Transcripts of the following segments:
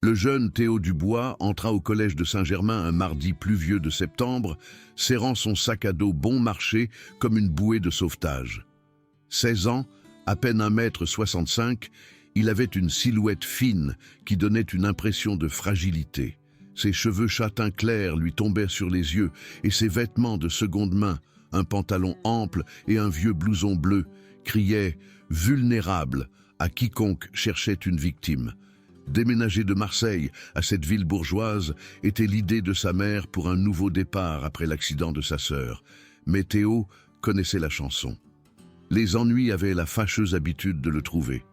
Le jeune Théo Dubois entra au collège de Saint-Germain un mardi pluvieux de septembre, serrant son sac à dos bon marché comme une bouée de sauvetage. 16 ans, à peine 1,65 m, il avait une silhouette fine qui donnait une impression de fragilité. Ses cheveux châtain clair lui tombaient sur les yeux et ses vêtements de seconde main, un pantalon ample et un vieux blouson bleu, criaient « vulnérable » à quiconque cherchait une victime. Déménager de Marseille à cette ville bourgeoise était l'idée de sa mère pour un nouveau départ après l'accident de sa sœur. Mais Théo connaissait la chanson. Les ennuis avaient la fâcheuse habitude de le trouver.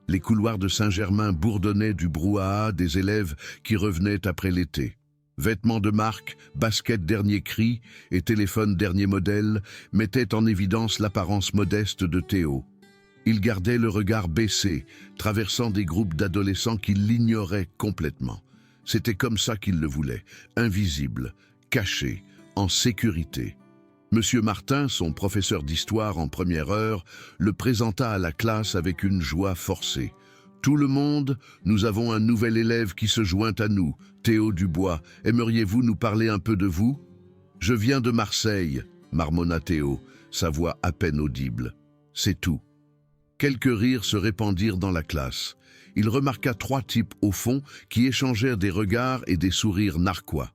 Les couloirs de Saint-Germain bourdonnaient du brouhaha des élèves qui revenaient après l'été. Vêtements de marque, baskets dernier cri et téléphone dernier modèle mettaient en évidence l'apparence modeste de Théo. Il gardait le regard baissé, traversant des groupes d'adolescents qui l'ignoraient complètement. C'était comme ça qu'il le voulait, invisible, caché, en sécurité. Monsieur Martin, son professeur d'histoire en première heure, le présenta à la classe avec une joie forcée. « Tout le monde, nous avons un nouvel élève qui se joint à nous, Théo Dubois. Aimeriez-vous nous parler un peu de vous ?»« Je viens de Marseille, » marmonna Théo, sa voix à peine audible. C'est tout. Quelques rires se répandirent dans la classe. Il remarqua 3 types au fond qui échangèrent des regards et des sourires narquois.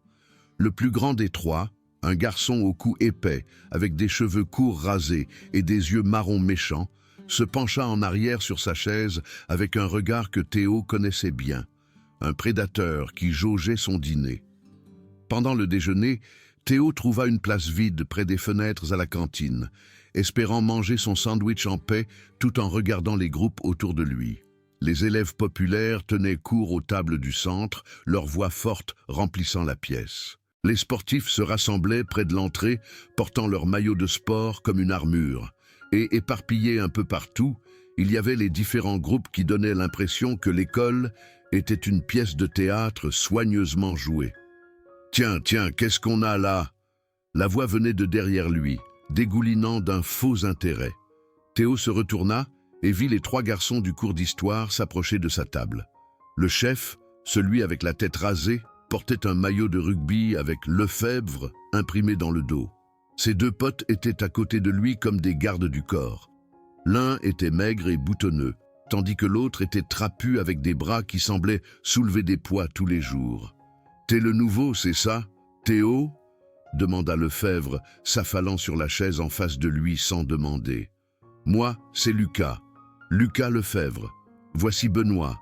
Le plus grand des 3, un garçon au cou épais, avec des cheveux courts rasés et des yeux marrons méchants, se pencha en arrière sur sa chaise avec un regard que Théo connaissait bien, un prédateur qui jaugeait son dîner. Pendant le déjeuner, Théo trouva une place vide près des fenêtres à la cantine, espérant manger son sandwich en paix tout en regardant les groupes autour de lui. Les élèves populaires tenaient court aux tables du centre, leur voix forte remplissant la pièce. Les sportifs se rassemblaient près de l'entrée, portant leur maillot de sport comme une armure. Et éparpillés un peu partout, il y avait les différents groupes qui donnaient l'impression que l'école était une pièce de théâtre soigneusement jouée. « Tiens, qu'est-ce qu'on a là ?» La voix venait de derrière lui, dégoulinant d'un faux intérêt. Théo se retourna et vit les 3 garçons du cours d'histoire s'approcher de sa table. Le chef, celui avec la tête rasée, portait un maillot de rugby avec Lefebvre imprimé dans le dos. Ses 2 potes étaient à côté de lui comme des gardes du corps. L'un était maigre et boutonneux, tandis que l'autre était trapu avec des bras qui semblaient soulever des poids tous les jours. « T'es le nouveau, c'est ça, Théo ?» demanda Lefebvre, s'affalant sur la chaise en face de lui sans demander. « Moi, c'est Lucas Lefebvre. Voici Benoît. »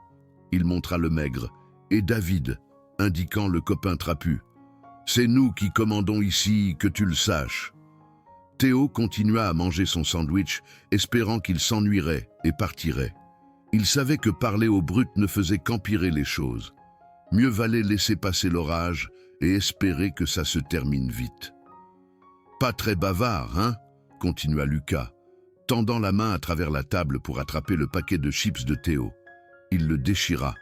Il montra le maigre. « Et David, indiquant le copain trapu. C'est nous qui commandons ici, que tu le saches. » Théo continua à manger son sandwich, espérant qu'il s'ennuierait et partirait. Il savait que parler au brut ne faisait qu'empirer les choses. Mieux valait laisser passer l'orage et espérer que ça se termine vite. « Pas très bavard, hein ?» continua Lucas, tendant la main à travers la table pour attraper le paquet de chips de Théo. Il le déchira,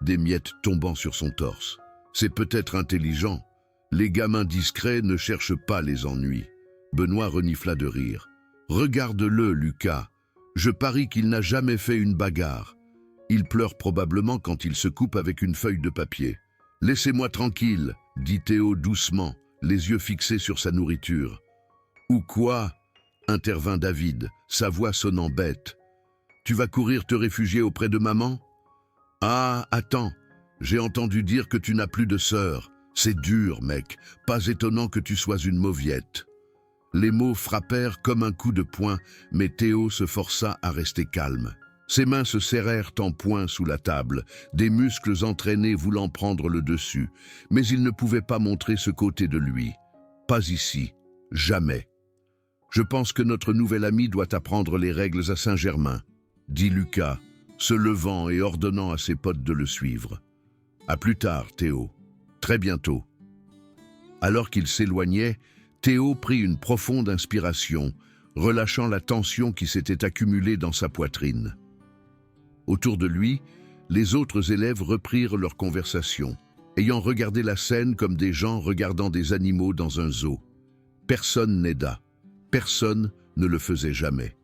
des miettes tombant sur son torse. « C'est peut-être intelligent. Les gamins discrets ne cherchent pas les ennuis. » Benoît renifla de rire. « Regarde-le, Lucas. Je parie qu'il n'a jamais fait une bagarre. Il pleure probablement quand il se coupe avec une feuille de papier. « Laissez-moi tranquille, » dit Théo doucement, les yeux fixés sur sa nourriture. « Ou quoi ?» intervint David, sa voix sonnant bête. « Tu vas courir te réfugier auprès de maman ? Ah, attends, j'ai entendu dire que tu n'as plus de sœur. C'est dur, mec, pas étonnant que tu sois une mauviette. » Les mots frappèrent comme un coup de poing, mais Théo se força à rester calme. Ses mains se serrèrent en poing sous la table, des muscles entraînés voulant prendre le dessus, mais il ne pouvait pas montrer ce côté de lui. Pas ici, jamais. « Je pense que notre nouvel ami doit apprendre les règles à Saint-Germain, » dit Lucas, se levant et ordonnant à ses potes de le suivre. « À plus tard, Théo. Très bientôt. » Alors qu'il s'éloignait, Théo prit une profonde inspiration, relâchant la tension qui s'était accumulée dans sa poitrine. Autour de lui, les autres élèves reprirent leur conversation, ayant regardé la scène comme des gens regardant des animaux dans un zoo. Personne n'aida. Personne ne le faisait jamais.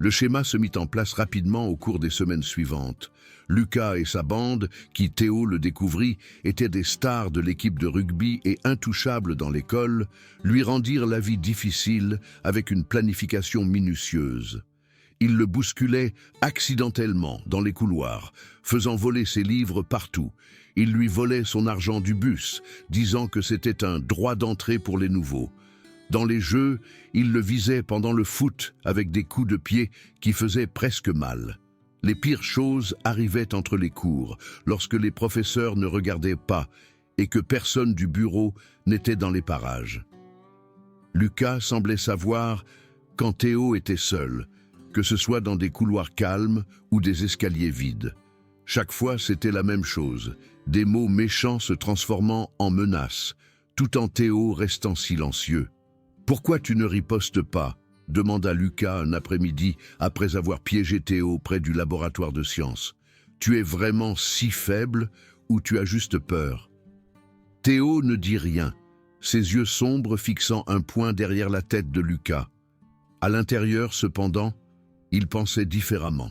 Le schéma se mit en place rapidement au cours des semaines suivantes. Lucas et sa bande, qui Théo le découvrit, étaient des stars de l'équipe de rugby et intouchables dans l'école, lui rendirent la vie difficile avec une planification minutieuse. Ils le bousculaient accidentellement dans les couloirs, faisant voler ses livres partout. Ils lui volaient son argent du bus, disant que c'était un droit d'entrée pour les nouveaux. Dans les jeux, ils le visaient pendant le foot avec des coups de pied qui faisaient presque mal. Les pires choses arrivaient entre les cours, lorsque les professeurs ne regardaient pas et que personne du bureau n'était dans les parages. Lucas semblait savoir quand Théo était seul, que ce soit dans des couloirs calmes ou des escaliers vides. Chaque fois, c'était la même chose, des mots méchants se transformant en menaces, tout en Théo restant silencieux. « Pourquoi tu ne ripostes pas ?» demanda Lucas un après-midi après avoir piégé Théo près du laboratoire de sciences. « Tu es vraiment si faible ou tu as juste peur ?» Théo ne dit rien, ses yeux sombres fixant un point derrière la tête de Lucas. À l'intérieur, cependant, il pensait différemment.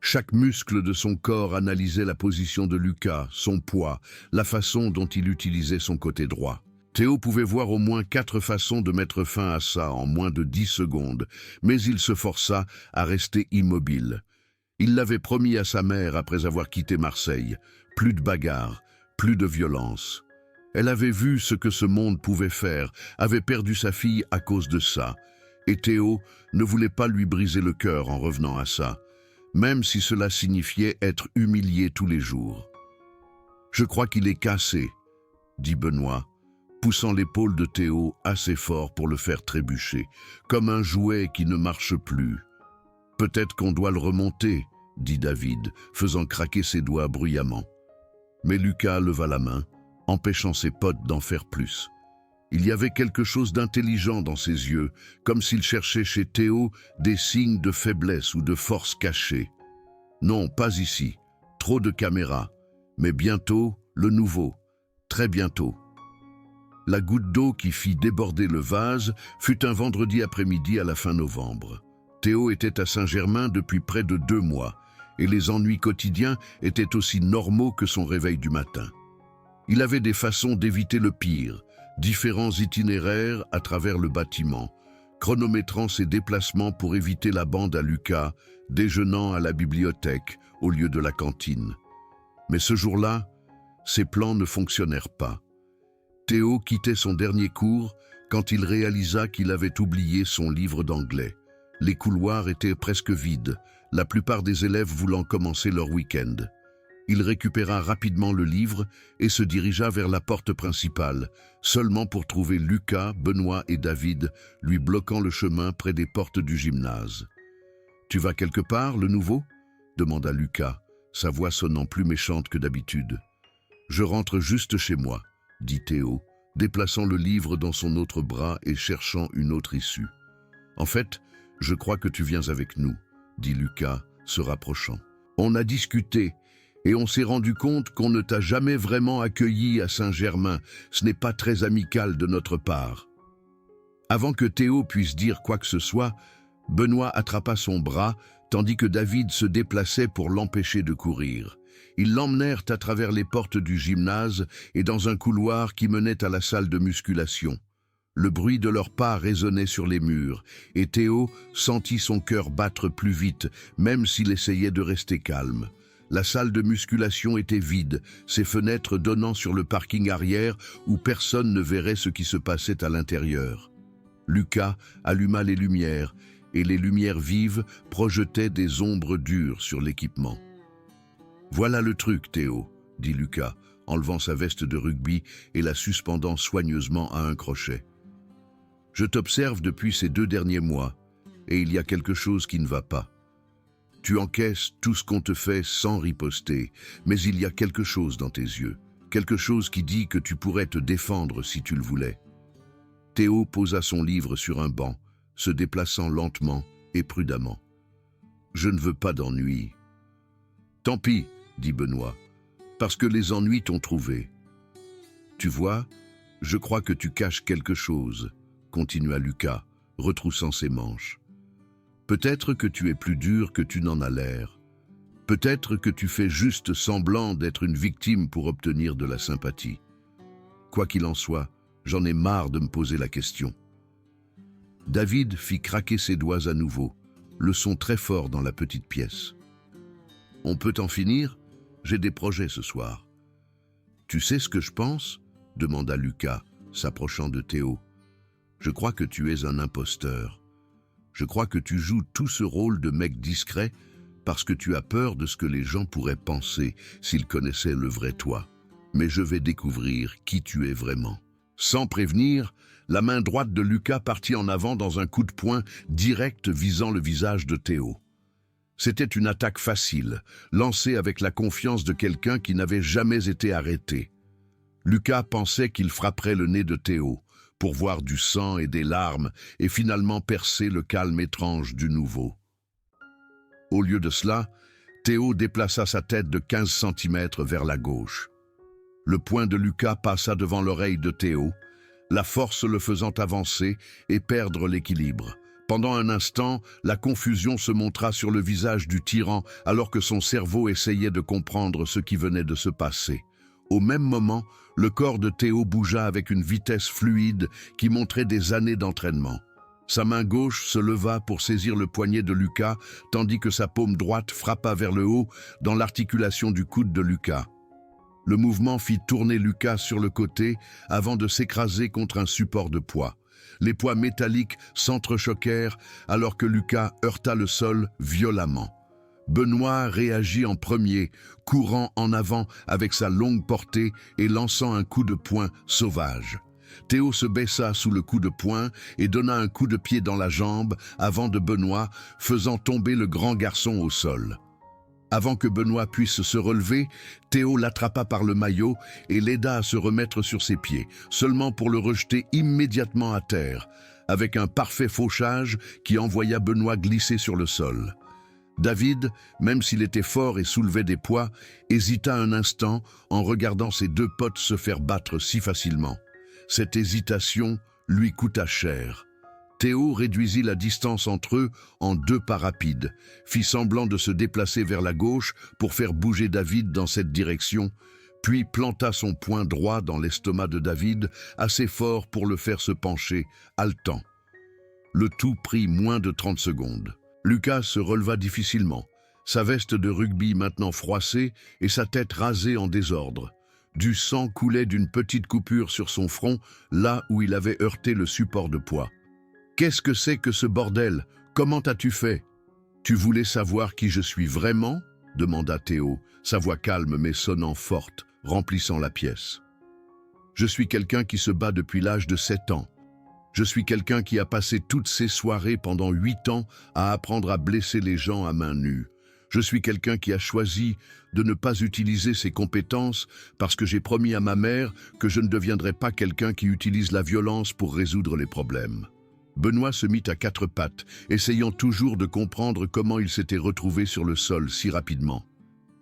Chaque muscle de son corps analysait la position de Lucas, son poids, la façon dont il utilisait son côté droit. Théo pouvait voir au moins 4 façons de mettre fin à ça en moins de 10 secondes, mais il se força à rester immobile. Il l'avait promis à sa mère après avoir quitté Marseille. Plus de bagarres, plus de violence. Elle avait vu ce que ce monde pouvait faire, avait perdu sa fille à cause de ça. Et Théo ne voulait pas lui briser le cœur en revenant à ça, même si cela signifiait être humilié tous les jours. « Je crois qu'il est cassé », dit Benoît, poussant l'épaule de Théo assez fort pour le faire trébucher, comme un jouet qui ne marche plus. « Peut-être qu'on doit le remonter », dit David, faisant craquer ses doigts bruyamment. Mais Lucas leva la main, empêchant ses potes d'en faire plus. Il y avait quelque chose d'intelligent dans ses yeux, comme s'il cherchait chez Théo des signes de faiblesse ou de force cachée. Non, pas ici, trop de caméras, mais bientôt, le nouveau, très bientôt. La goutte d'eau qui fit déborder le vase fut un vendredi après-midi à la fin novembre. Théo était à Saint-Germain depuis près de 2 mois, et les ennuis quotidiens étaient aussi normaux que son réveil du matin. Il avait des façons d'éviter le pire, différents itinéraires à travers le bâtiment, chronométrant ses déplacements pour éviter la bande à Lucas, déjeunant à la bibliothèque au lieu de la cantine. Mais ce jour-là, ses plans ne fonctionnèrent pas. Théo quittait son dernier cours quand il réalisa qu'il avait oublié son livre d'anglais. Les couloirs étaient presque vides, la plupart des élèves voulant commencer leur week-end. Il récupéra rapidement le livre et se dirigea vers la porte principale, seulement pour trouver Lucas, Benoît et David lui bloquant le chemin près des portes du gymnase. « Tu vas quelque part, le nouveau ?» demanda Lucas, sa voix sonnant plus méchante que d'habitude. « Je rentre juste chez moi », dit Théo, déplaçant le livre dans son autre bras et cherchant une autre issue. « En fait, je crois que tu viens avec nous », dit Lucas, se rapprochant. « On a discuté et on s'est rendu compte qu'on ne t'a jamais vraiment accueilli à Saint-Germain. Ce n'est pas très amical de notre part. » Avant que Théo puisse dire quoi que ce soit, Benoît attrapa son bras, tandis que David se déplaçait pour l'empêcher de courir. Ils l'emmenèrent à travers les portes du gymnase et dans un couloir qui menait à la salle de musculation. Le bruit de leurs pas résonnait sur les murs, et Théo sentit son cœur battre plus vite, même s'il essayait de rester calme. La salle de musculation était vide, ses fenêtres donnant sur le parking arrière où personne ne verrait ce qui se passait à l'intérieur. Lucas alluma les lumières, et les lumières vives projetaient des ombres dures sur l'équipement. « Voilà le truc, Théo, » dit Lucas, enlevant sa veste de rugby et la suspendant soigneusement à un crochet. « Je t'observe depuis ces 2 derniers mois, et il y a quelque chose qui ne va pas. Tu encaisses tout ce qu'on te fait sans riposter, mais il y a quelque chose dans tes yeux, quelque chose qui dit que tu pourrais te défendre si tu le voulais. » Théo posa son livre sur un banc, se déplaçant lentement et prudemment. « Je ne veux pas d'ennuis. »« Tant pis, » dit Benoît, « parce que les ennuis t'ont trouvé. »« Tu vois, je crois que tu caches quelque chose, » continua Lucas, retroussant ses manches. Peut-être que tu es plus dur que tu n'en as l'air. Peut-être que tu fais juste semblant d'être une victime pour obtenir de la sympathie. Quoi qu'il en soit, j'en ai marre de me poser la question. » David fit craquer ses doigts à nouveau, le son très fort dans la petite pièce. « On peut en finir? J'ai des projets ce soir. »« Tu sais ce que je pense ?» demanda Lucas, s'approchant de Théo. « Je crois que tu es un imposteur. Je crois que tu joues tout ce rôle de mec discret parce que tu as peur de ce que les gens pourraient penser s'ils connaissaient le vrai toi. Mais je vais découvrir qui tu es vraiment. » Sans prévenir, la main droite de Lucas partit en avant dans un coup de poing direct visant le visage de Théo. C'était une attaque facile, lancée avec la confiance de quelqu'un qui n'avait jamais été arrêté. Lucas pensait qu'il frapperait le nez de Théo pour voir du sang et des larmes et finalement percer le calme étrange du nouveau. Au lieu de cela, Théo déplaça sa tête de 15 centimètres vers la gauche. Le poing de Lucas passa devant l'oreille de Théo, la force le faisant avancer et perdre l'équilibre. Pendant un instant, la confusion se montra sur le visage du tyran alors que son cerveau essayait de comprendre ce qui venait de se passer. Au même moment, le corps de Théo bougea avec une vitesse fluide qui montrait des années d'entraînement. Sa main gauche se leva pour saisir le poignet de Lucas, tandis que sa paume droite frappa vers le haut dans l'articulation du coude de Lucas. Le mouvement fit tourner Lucas sur le côté avant de s'écraser contre un support de poids. Les poids métalliques s'entrechoquèrent alors que Lucas heurta le sol violemment. Benoît réagit en premier, courant en avant avec sa longue portée et lançant un coup de poing sauvage. Théo se baissa sous le coup de poing et donna un coup de pied dans la jambe avant de Benoît, faisant tomber le grand garçon au sol. Avant que Benoît puisse se relever, Théo l'attrapa par le maillot et l'aida à se remettre sur ses pieds, seulement pour le rejeter immédiatement à terre, avec un parfait fauchage qui envoya Benoît glisser sur le sol. David, même s'il était fort et soulevait des poids, hésita un instant en regardant ses deux potes se faire battre si facilement. Cette hésitation lui coûta cher. Théo réduisit la distance entre eux en 2 pas rapides, fit semblant de se déplacer vers la gauche pour faire bouger David dans cette direction, puis planta son poing droit dans l'estomac de David, assez fort pour le faire se pencher, haletant. Le tout prit moins de 30 secondes. Lucas se releva difficilement, sa veste de rugby maintenant froissée et sa tête rasée en désordre. Du sang coulait d'une petite coupure sur son front, là où il avait heurté le support de poids. « Qu'est-ce que c'est que ce bordel? Comment as-tu fait? »« Tu voulais savoir qui je suis vraiment ?» demanda Théo, sa voix calme mais sonnant forte, remplissant la pièce. « Je suis quelqu'un qui se bat depuis l'âge de 7 ans. Je suis quelqu'un qui a passé toutes ses soirées pendant 8 ans à apprendre à blesser les gens à main nue. Je suis quelqu'un qui a choisi de ne pas utiliser ses compétences parce que j'ai promis à ma mère que je ne deviendrai pas quelqu'un qui utilise la violence pour résoudre les problèmes. » Benoît se mit à 4 pattes, essayant toujours de comprendre comment il s'était retrouvé sur le sol si rapidement.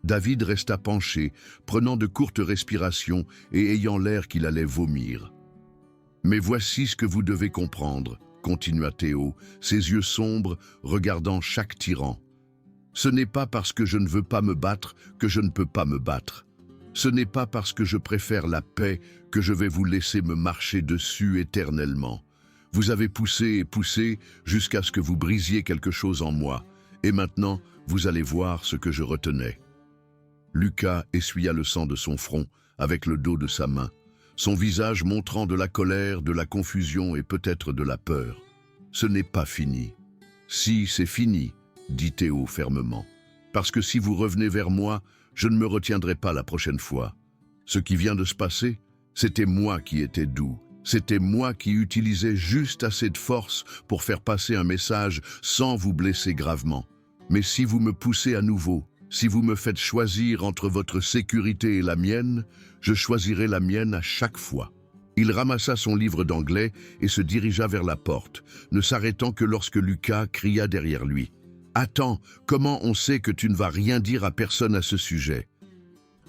David resta penché, prenant de courtes respirations et ayant l'air qu'il allait vomir. « Mais voici ce que vous devez comprendre, » continua Théo, ses yeux sombres regardant chaque tyran. « Ce n'est pas parce que je ne veux pas me battre que je ne peux pas me battre. Ce n'est pas parce que je préfère la paix que je vais vous laisser me marcher dessus éternellement. Vous avez poussé et poussé jusqu'à ce que vous brisiez quelque chose en moi, et maintenant vous allez voir ce que je retenais. » Lucas essuya le sang de son front avec le dos de sa main, son visage montrant de la colère, de la confusion et peut-être de la peur. « Ce n'est pas fini. »« Si, c'est fini, » dit Théo fermement. « Parce que si vous revenez vers moi, je ne me retiendrai pas la prochaine fois. Ce qui vient de se passer, c'était moi qui étais doux. C'était moi qui utilisais juste assez de force pour faire passer un message sans vous blesser gravement. Mais si vous me poussez à nouveau, si vous me faites choisir entre votre sécurité et la mienne, je choisirai la mienne à chaque fois. » Il ramassa son livre d'anglais et se dirigea vers la porte, ne s'arrêtant que lorsque Lucas cria derrière lui. « Attends, comment on sait que tu ne vas rien dire à personne à ce sujet ?»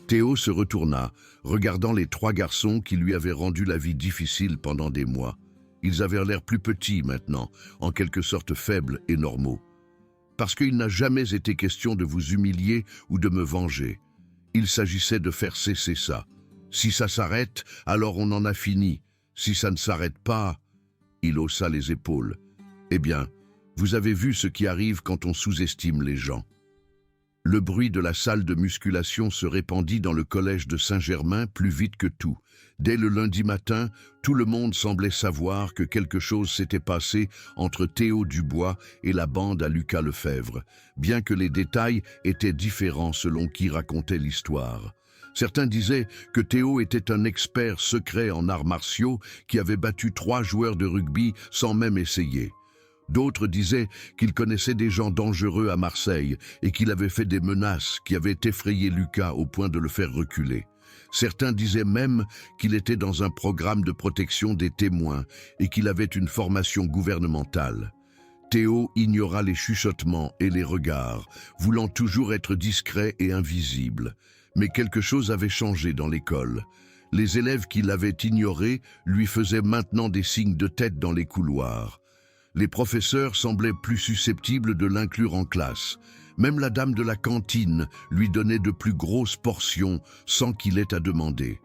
Théo se retourna, regardant les 3 garçons qui lui avaient rendu la vie difficile pendant des mois. Ils avaient l'air plus petits maintenant, en quelque sorte faibles et normaux. parce qu'il n'a jamais été question de vous humilier ou de me venger. Il s'agissait de faire cesser ça. Si ça s'arrête, alors on en a fini. Si ça ne s'arrête pas... » Il haussa les épaules. « Eh bien, vous avez vu ce qui arrive quand on sous-estime les gens. » Le bruit de la salle de musculation se répandit dans le collège de Saint-Germain plus vite que tout. Dès le lundi matin, tout le monde semblait savoir que quelque chose s'était passé entre Théo Dubois et la bande à Lucas Lefebvre, bien que les détails étaient différents selon qui racontait l'histoire. Certains disaient que Théo était un expert secret en arts martiaux qui avait battu 3 joueurs de rugby sans même essayer. D'autres disaient qu'il connaissait des gens dangereux à Marseille et qu'il avait fait des menaces qui avaient effrayé Lucas au point de le faire reculer. Certains disaient même qu'il était dans un programme de protection des témoins et qu'il avait une formation gouvernementale. Théo ignora les chuchotements et les regards, voulant toujours être discret et invisible. Mais quelque chose avait changé dans l'école. Les élèves qui l'avaient ignoré lui faisaient maintenant des signes de tête dans les couloirs. Les professeurs semblaient plus susceptibles de l'inclure en classe. Même la dame de la cantine lui donnait de plus grosses portions sans qu'il ait à demander.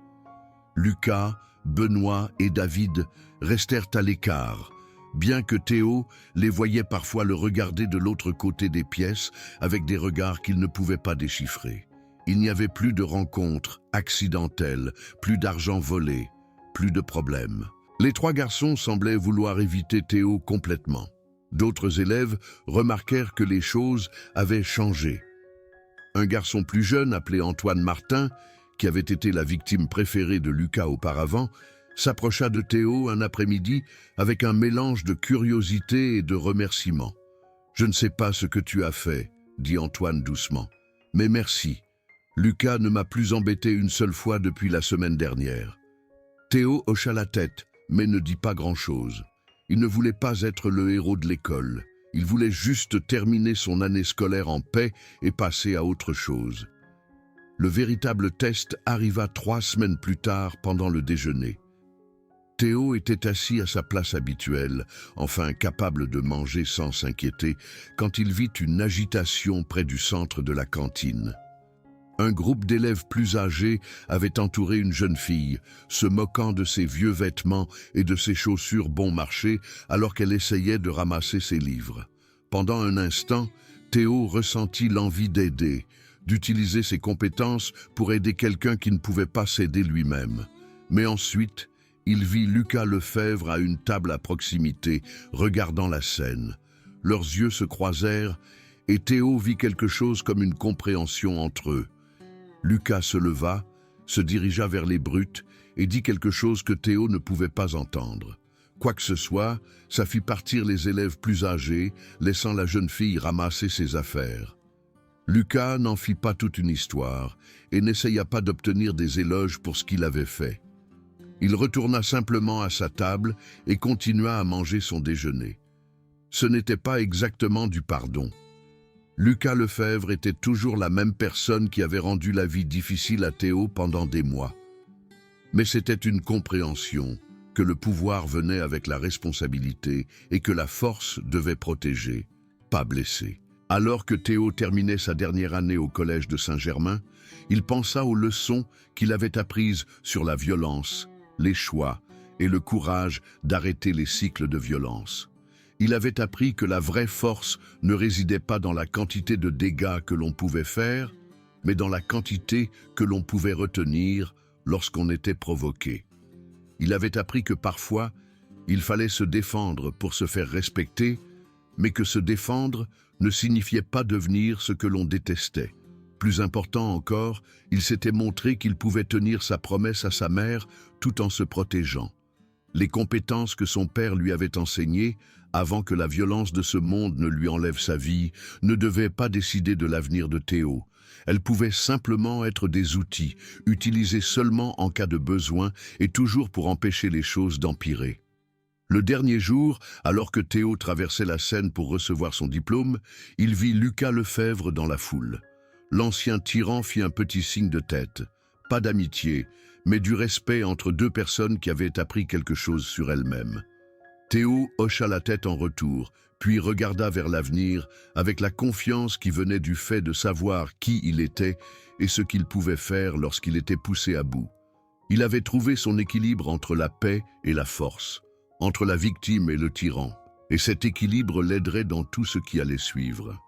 Lucas, Benoît et David restèrent à l'écart, bien que Théo les voyait parfois le regarder de l'autre côté des pièces avec des regards qu'il ne pouvait pas déchiffrer. Il n'y avait plus de rencontres accidentelles, plus d'argent volé, plus de problèmes. Les 3 garçons semblaient vouloir éviter Théo complètement. D'autres élèves remarquèrent que les choses avaient changé. Un garçon plus jeune, appelé Antoine Martin, qui avait été la victime préférée de Lucas auparavant, s'approcha de Théo un après-midi avec un mélange de curiosité et de remerciement. « Je ne sais pas ce que tu as fait, » dit Antoine doucement, « mais merci. Lucas ne m'a plus embêté une seule fois depuis la semaine dernière. » Théo hocha la tête, mais ne dit pas grand-chose. Il ne voulait pas être le héros de l'école. Il voulait juste terminer son année scolaire en paix et passer à autre chose. Le véritable test arriva 3 semaines plus tard pendant le déjeuner. Théo était assis à sa place habituelle, enfin capable de manger sans s'inquiéter, quand il vit une agitation près du centre de la cantine. Un groupe d'élèves plus âgés avait entouré une jeune fille, se moquant de ses vieux vêtements et de ses chaussures bon marché alors qu'elle essayait de ramasser ses livres. Pendant un instant, Théo ressentit l'envie d'aider, d'utiliser ses compétences pour aider quelqu'un qui ne pouvait pas s'aider lui-même. Mais ensuite, il vit Lucas Lefebvre à une table à proximité, regardant la scène. Leurs yeux se croisèrent et Théo vit quelque chose comme une compréhension entre eux. Lucas se leva, se dirigea vers les brutes et dit quelque chose que Théo ne pouvait pas entendre. Quoi que ce soit, ça fit partir les élèves plus âgés, laissant la jeune fille ramasser ses affaires. Lucas n'en fit pas toute une histoire et n'essaya pas d'obtenir des éloges pour ce qu'il avait fait. Il retourna simplement à sa table et continua à manger son déjeuner. Ce n'était pas exactement du pardon. Lucas Lefebvre était toujours la même personne qui avait rendu la vie difficile à Théo pendant des mois. Mais c'était une compréhension que le pouvoir venait avec la responsabilité et que la force devait protéger, pas blesser. Alors que Théo terminait sa dernière année au collège de Saint-Germain, il pensa aux leçons qu'il avait apprises sur la violence, les choix et le courage d'arrêter les cycles de violence. Il avait appris que la vraie force ne résidait pas dans la quantité de dégâts que l'on pouvait faire, mais dans la quantité que l'on pouvait retenir lorsqu'on était provoqué. Il avait appris que parfois, il fallait se défendre pour se faire respecter, mais que se défendre ne signifiait pas devenir ce que l'on détestait. Plus important encore, il s'était montré qu'il pouvait tenir sa promesse à sa mère tout en se protégeant. Les compétences que son père lui avait enseignées, avant que la violence de ce monde ne lui enlève sa vie, ne devaient pas décider de l'avenir de Théo. Elles pouvaient simplement être des outils, utilisés seulement en cas de besoin et toujours pour empêcher les choses d'empirer. Le dernier jour, alors que Théo traversait la scène pour recevoir son diplôme, il vit Lucas Lefebvre dans la foule. L'ancien tyran fit un petit signe de tête. Pas d'amitié, mais du respect entre 2 personnes qui avaient appris quelque chose sur elles-mêmes. Théo hocha la tête en retour, puis regarda vers l'avenir avec la confiance qui venait du fait de savoir qui il était et ce qu'il pouvait faire lorsqu'il était poussé à bout. Il avait trouvé son équilibre entre la paix et la force, entre la victime et le tyran, et cet équilibre l'aiderait dans tout ce qui allait suivre.